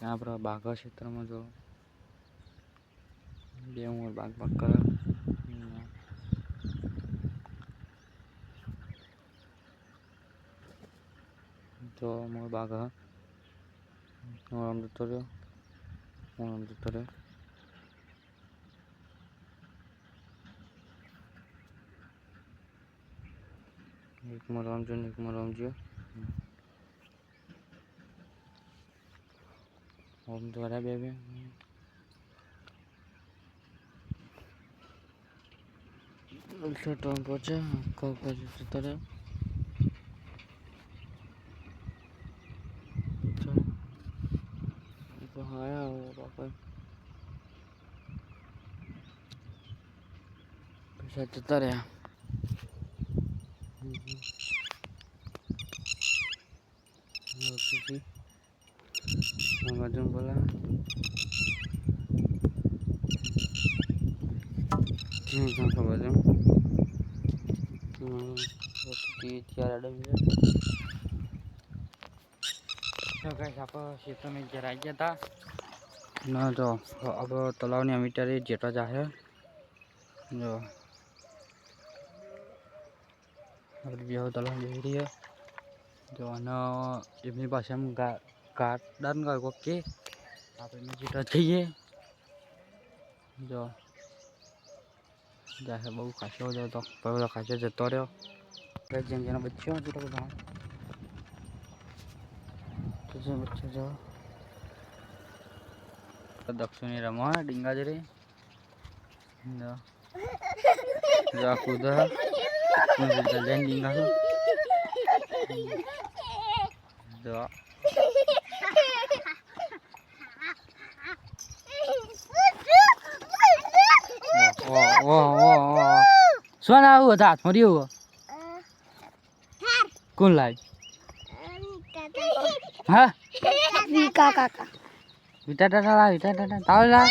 यहाँ पर बाघा क्षेत्र में जो બે મોર બાગ બાગ કરે જો મોર બાગ આમ જતો રહ્યો આમ જતો રહ્યો એક મોર આમ જો એક મોર આમ જો આમ દ્વારા બે બે उल्टा टाइम पहुंचा कब बजे तरह तो आया वो पापा पैसा चलता रहा बाजू बोला बाजू तो गाइस आप क्षेत्र में जरा गया था ना जो अब तालाब ने मीटर जेटा जा है जो अब तालाब दे रही है जो ना इतनी भाषा में गार्डन का ओके आप इनमें जेटा चाहिए जो जैसे बहुत खासा हो जाए तो पहले खासा जतो रहो जेम जेना बच्चे हो तो गाँव तो बच्चे जो दक्षिणी रमा डिंगा जरे जा कूद जल्दी डिंगा जो सोना हुआ था मरी हुआ कौन लाई हाँ विका काका विटा टाटा ला विटा टाटा ताऊ ला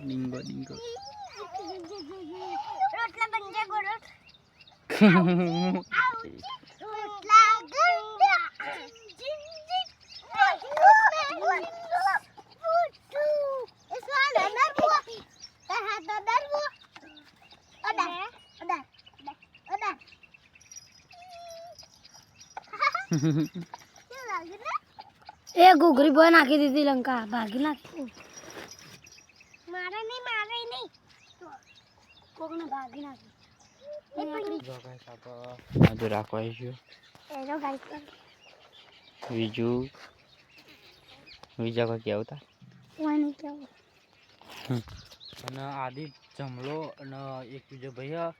डिंगो डिंगो रोटला बन गया गोरट ए घुघरी बोय नाखी दीदी लंका भागी नाखी मारे नहीं कोकने भागी नाखी जो गाइस आप आज રાખવા આવ્યો એનો ગાઈસ બીજું બીજા કોઈ આવતા વાને કેવું અને આદિ જમલો અને એક બીજો ભૈયા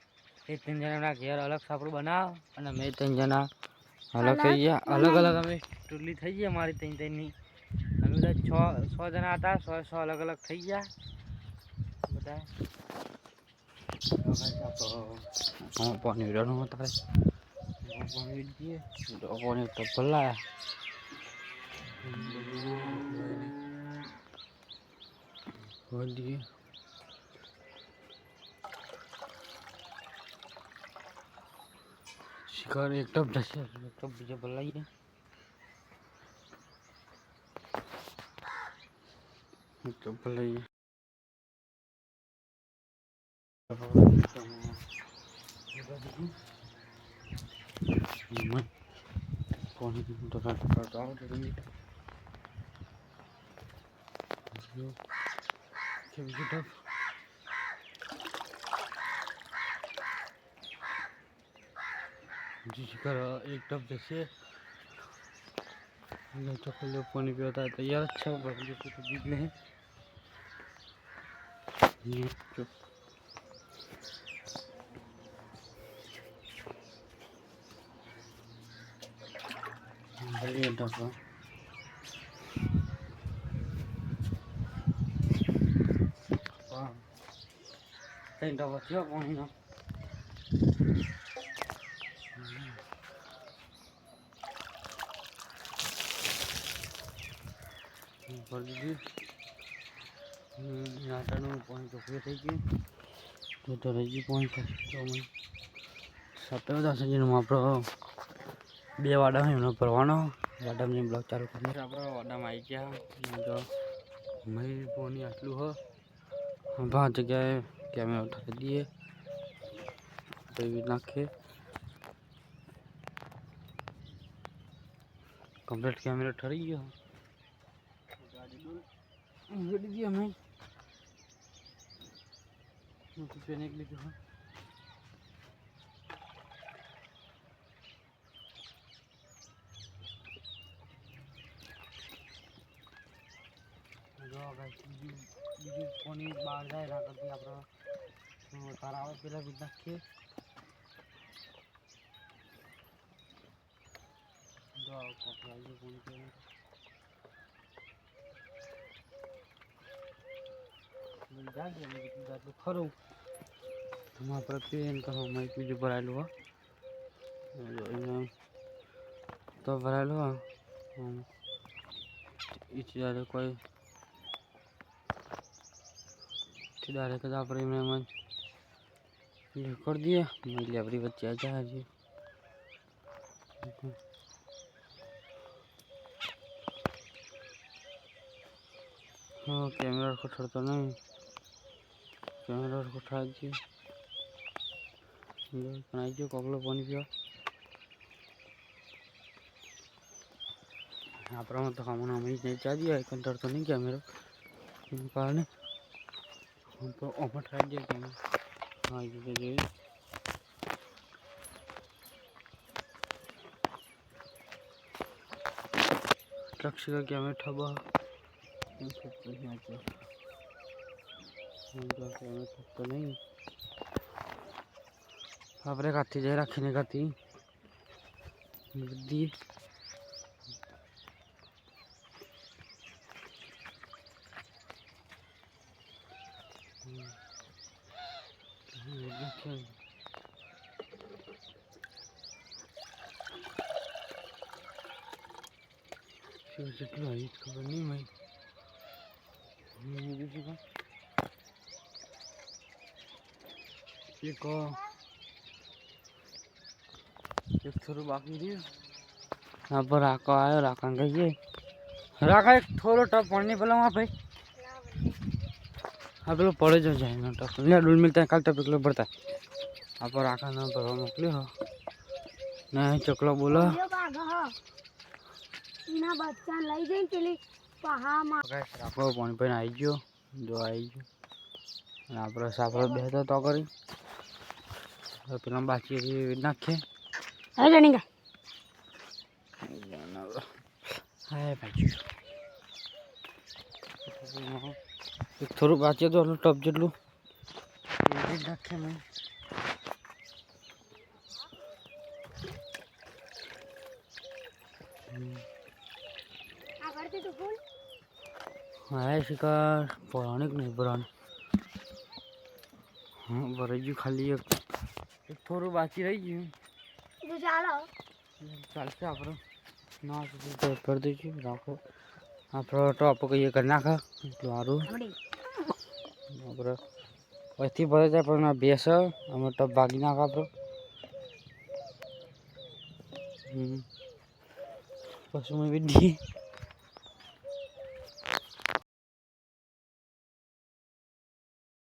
એ ત્રણ જણાના ઘેર અલગ સાપડું બનાવ અને મેં ત્રણ જણા અલગ થઈ ગયા અલગ અલગ અમે ટુલી થઈ ગઈ અમારી ત્રણ ત્રણની અમે બધા છ જણા હતા છ અલગ અલગ થઈ ગયા બધા पानी डालना होता है पानी दिए पानी तो भला है दिए शिकार एक टप जैसे एक टप बीजा भला ही है एक टप भला ही है पानी शिकार एक टप जैसे पानी पिता है तैयार अच्छा तो जीत नहीं बढ़िया डब्बा तीन डब्बा थियो पानी ना कर दीजिए नाटा पानी तो फिर थी गई તો રજી પોઈન્ટ તો મને સપ્તાહ 10 જણમાં આપણો 2 વાડા એમનો ભરવાનો વાડામાં બ્લોક ચાલુ કરી આપણે વાડામાં આવી ગયા તો મય પોની આટલું હો 5 જગ્યાએ કેમેરો ઠાકી દઈએ પછી નાખીએ કમ્પ્લીટ કેમેરો ઠરી ગયો ગાડી ગડી દી અમે પેન એક લીધું હા જો ગાઈસ બીજું કોની બહાર જાય ના કરતી આપણે તારા આવે પેલા બી નાખીએ જો કોપરાઈ કોની કે મિલ જાય ને એટલું ખરું તમારા પર પેન તો મેં બીજું ભરાયેલું હો તો ભરાયેલું હો ઈચ્છે કોઈ डायरेक्ट આપણે એમાં કરી દઈએ મળી આપણી વચ્ચે આ જાય છે હા કેમેરા ખોટતો નહીં કેમેરા ખોટા છે પણ આવી ગયો કોકલો પાણી પીવા આપણામાં તો હમણાં અમે નહીં ચાલી જાય કંટાળતો નહીં કેમેરો એનું કારણે તો ઓફર થઈ જાય કેમ હા એ જોઈએ ट्रक्स का क्या मैं ठबा तो नहीं आपरे काठी जाए रखने काठी दी જેટલું આવી ખબર નહીં મેં એક થોડું બાકી રહ્યું यहाँ पर राका आयो राका कहिए राका एक थोड़ो टप पानी पेला वहाँ पे हाँ पेलो पड़े जो जाए ना टप ले डूल मिलता है कल टप किलो पड़ता है आप राका ना भरवा मोकली हो नहीं चकलो बोलो ना बच्चा लई जाइन पेली पहा में राको पानी पे आई गयो जो आई गयो અને આપણે સાફરો બેહતો તો કરી પેલા બાકી નાખે હવે જણીગા હાય ભાઈ એક થોડું બાકી તો ટપ જેટલું નાખે મેં હા શિકાર પૌરાણિક નહીં પુરાણિક हाँ भराई गયું खाली एक થોડું બાકી રહી ગયું તો ચાલો ચાલશે આપણે ના તો કરી દઈશું રાખો આપણો ટોપ કહીએ કરી નાખા એટલું સારું આપણે પછી ભરે જાય પણ બેસ અમે ટપ ભાગી નાખા આપણો પછી મેં બી